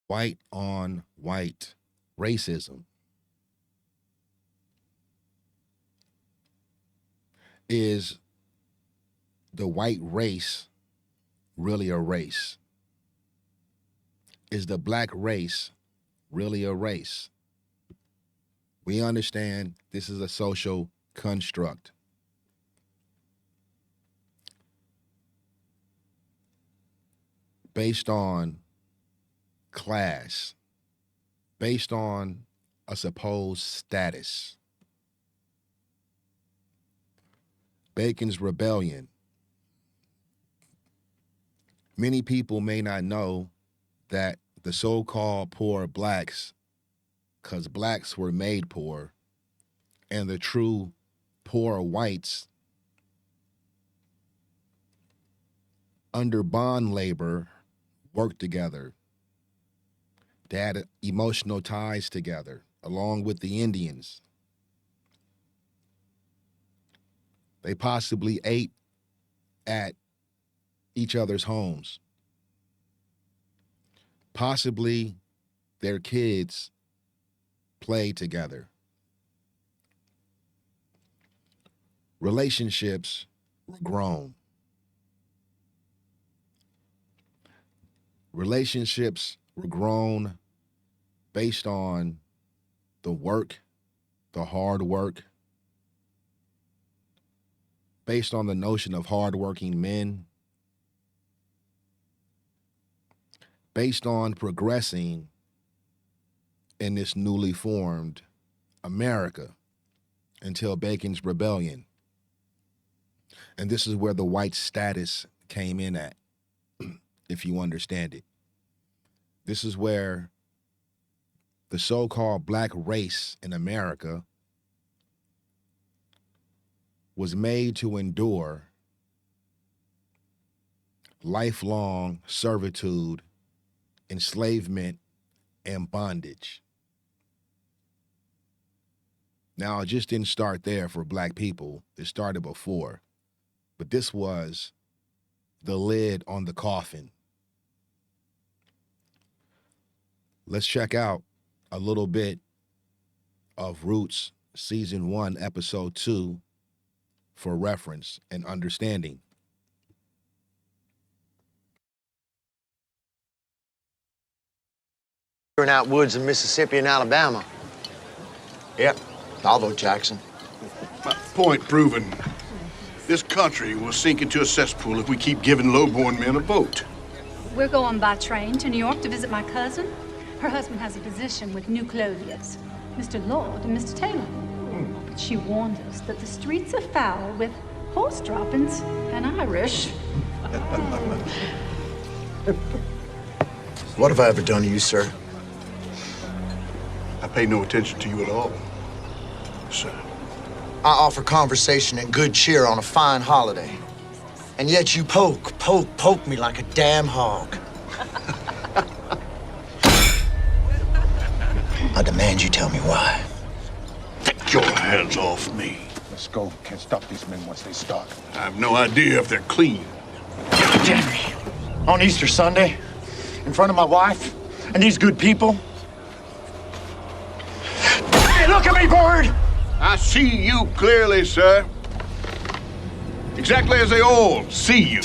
white on white racism. Is the white race really a race? Is the black race really a race? We understand this is a social construct. Based on class, based on a supposed status. Bacon's Rebellion. Many people may not know that the so-called poor blacks, because blacks were made poor, and the true poor whites under bond labor worked together. They had emotional ties together, along with the Indians. They possibly ate at each other's homes. Possibly their kids played together. Relationships were grown. Relationships were grown based on the work, the hard work, based on the notion of hardworking men, based on progressing in this newly formed America until Bacon's Rebellion. And this is where the white status came in at, if you understand it. This is where the so-called black race in America was made to endure lifelong servitude, enslavement, and bondage. Now, it just didn't start there for black people. It started before. But this was the lid on the coffin. Let's check out a little bit of Roots Season 1, Episode 2 for reference and understanding. In out woods in Mississippi and Alabama. Yep, I'll vote Jackson. My point proven. This country will sink into a cesspool if we keep giving low-born men a vote. We're going by train to New York to visit my cousin. Her husband has a position with New Clothiers, Mr. Lord and Mr. Taylor. But she warned us that the streets are foul with horse droppings and Irish. What have I ever done to you, sir? I pay no attention to you at all, sir. I offer conversation and good cheer on a fine holiday. And yet you poke me like a damn hog. I demand you tell me why. Take your hands off me. Let's go. Can't stop these men once they start. I have no idea if they're clean. Henry, on Easter Sunday, in front of my wife and these good people. Hey, look at me, Bird! I see you clearly, sir. Exactly as they all see you.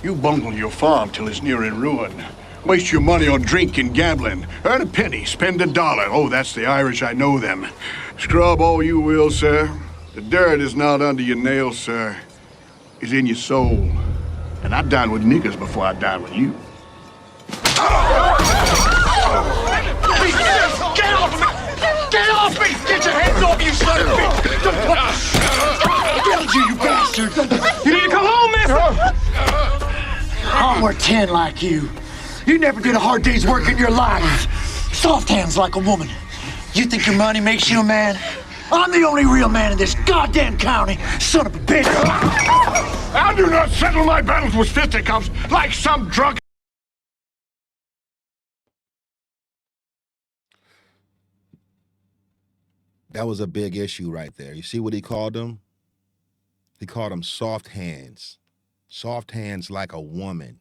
You bungle your farm till it's nearing ruin. Waste your money on drink and gambling. Earn a penny, spend a dollar. Oh, that's the Irish, I know them. Scrub all you will, sir. The dirt is not under your nails, sir. It's in your soul. And I dine with niggas before I dine with you. Get off me! Get off me! Get your hands off me, you son of a bitch! Don't you bastard! You need to come home, mister! I'm worth 10 like you. You never did a hard day's work in your life. Soft hands like a woman. You think your money makes you a man? I'm the only real man in this goddamn county, son of a bitch! I do not settle my battles with fisticuffs like some drunk. That was a big issue right there. You see what he called them? He called them soft hands. Soft hands like a woman,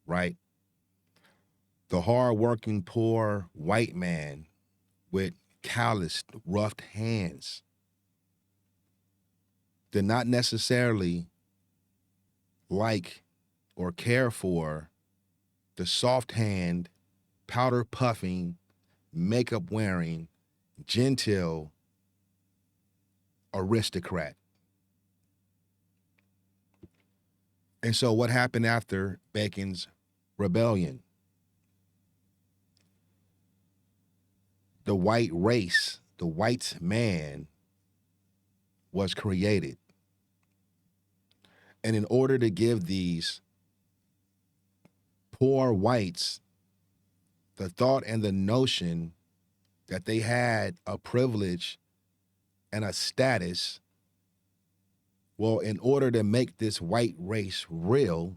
right? The hard-working, poor white man with calloused, roughed hands did not necessarily like or care for the soft hand, powder puffing, makeup wearing, genteel aristocrat. And so what happened after Bacon's rebellion? The white race, the white man was created. And in order to give these poor whites the thought and the notion that they had a privilege and a status, well, in order to make this white race real,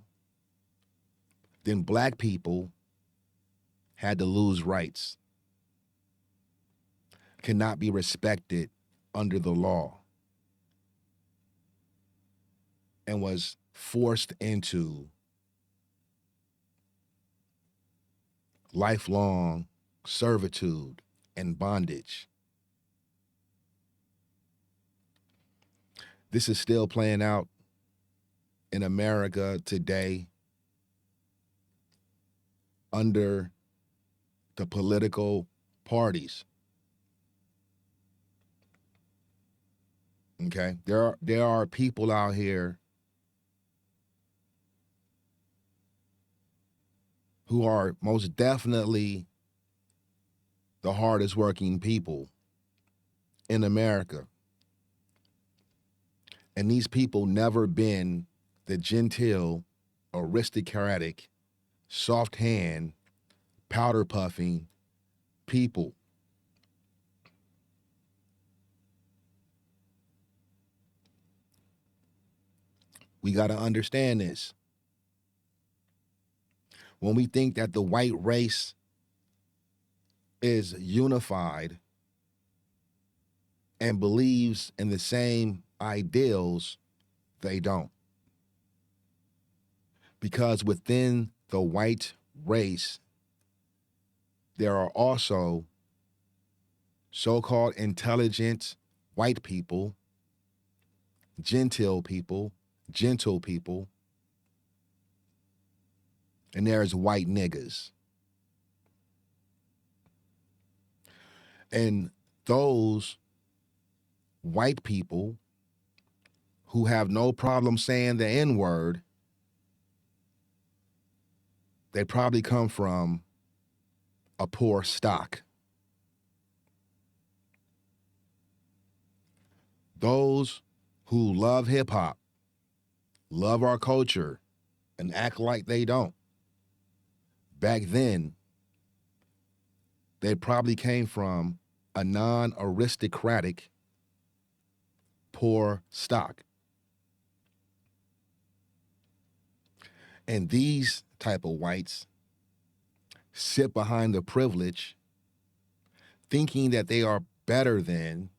then black people had to lose rights, cannot be respected under the law, and was forced into lifelong servitude and bondage. This is still playing out in America today under the political parties. Okay, there are people out here who are most definitely the hardest working people in America. And these people never been the genteel, aristocratic, soft hand, powder puffing people. We got to understand this. When we think that the white race is unified and believes in the same ideals, they don't. Because within the white race, there are also so-called intelligent white people, genteel people, gentle people, and there's white niggas. And those white people who have no problem saying the N-word, they probably come from a poor stock. Those who love hip-hop, love our culture, and act like they don't, back then, they probably came from a non-aristocratic poor stock. And these type of whites sit behind the privilege, thinking that they are better than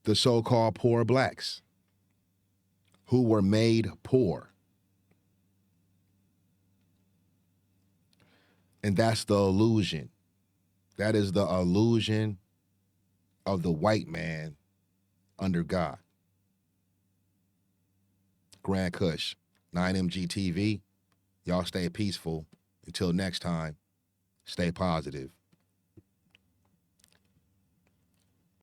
the so-called poor blacks who were made poor. And that's the illusion. That is the illusion of the white man under God. Grand Kush, 9MG TV. Y'all stay peaceful. Until next time, stay positive.